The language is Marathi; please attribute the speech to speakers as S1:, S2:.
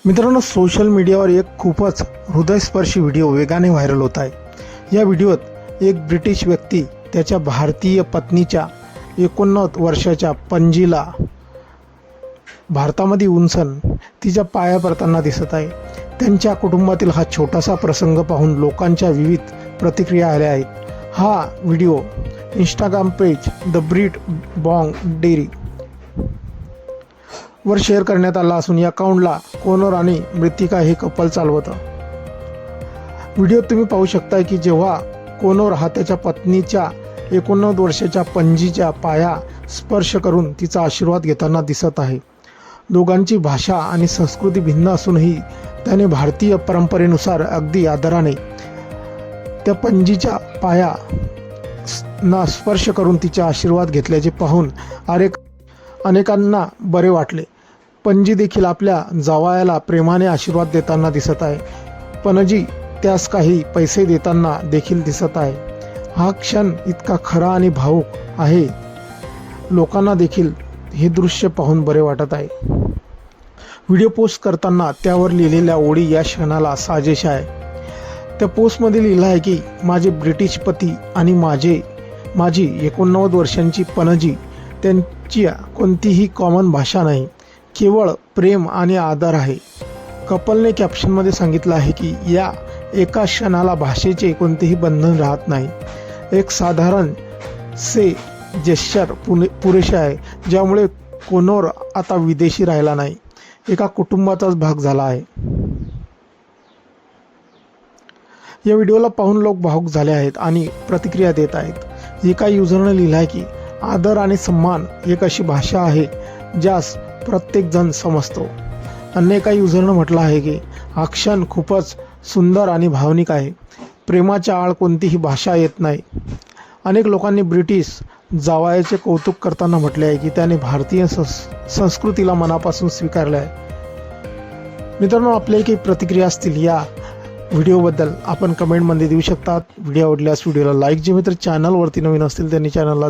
S1: मित्रांनो, सोशल मीडियावर एक खूपच हृदयस्पर्शी व्हिडिओ वेगाने व्हायरल होत आहे। या व्हिडिओत एक ब्रिटिश व्यक्ती त्याच्या भारतीय पत्नीच्या 89 वर्षाच्या पणजीला भारतामध्ये उंचन तिच्या पाया पडताना दिसत आहे। त्यांच्या कुटुंबातील हा छोटासा प्रसंग पाहून लोकांच्या विविध प्रतिक्रिया आल्या आहेत। हा video Instagram page the Brit Bong Diary वर शेअर करण्यात आला असून या अकाउंटला कोनोर आणि मृतिका हे कपल चालवतं। व्हिडिओत तुम्ही पाहू शकता की जेव्हा कोनोर हा त्याच्या पत्नीच्या 89 वर्षाच्या पणजीच्या पाया स्पर्श करून तिचा आशीर्वाद घेताना दिसत आहे। दोघांची भाषा आणि संस्कृती भिन्न असूनही त्याने भारतीय परंपरेनुसार अगदी आदराने त्या पणजीच्या पाया ना स्पर्श करून तिचा आशीर्वाद घेतल्याचे पाहून अनेकांना बरे वाटले। पणजी देखील आपल्या जावयाला प्रेमाने आशीर्वाद देताना दिसत आहे। पणजी त्यास काही पैसे देताना देखील दिसत आहे। हा क्षण इतका खरा आणि भावूक आहे, लोकांना देखील हे दृश्य पाहून बरे वाटत आहे। व्हिडिओ पोस्ट करताना त्यावर लिहिलेल्या ओळी या क्षणाला साजेशा आहे। त्या पोस्टमध्ये लिहिलं आहे की माझे ब्रिटिश पती आणि माझी 89 वर्षांची पणजी, त्यांची कोणतीही कॉमन भाषा नाही, केवळ प्रेम आणि आदर आहे। कपलने कॅप्शनमध्ये सांगितलं आहे की या एका क्षणाला भाषेचे कोणतेही बंधन राहत नाही। एक साधारण से जेस्चर पुरेसे आहे, ज्यामुळे कोनोर आता विदेशी राहिला नाही, एका कुटुंबाचाच भाग झाला आहे। या व्हिडिओला पाहून लोक भावुक झाले आहेत आणि प्रतिक्रिया देत आहेत। एका युजरने लिहिलं आहे की आदर आणि सन्मान एक अशी भाषा आहे ज्यास प्रत्येक जण समजतो। अन्य एका युजरने म्हटलं आहे की हा क्षण खूपच सुंदर आणि भावनिक आहे, प्रेमाच्या आड कोणतीही भाषा येत नाही। अनेक लोकांनी ब्रिटिश जावयाचे कौतुक करताना म्हटले आहे की त्याने भारतीय संस्कृतीला मनापासून स्वीकारले आहे। मित्रांनो, आपल्या काही प्रतिक्रिया असतील या व्हिडिओबद्दल आपण कमेंटमध्ये देऊ शकतात। व्हिडिओ आवडल्यास व्हिडिओला लाईक, जे मित्र चॅनलवरती नवीन असतील त्यांनी चॅनलला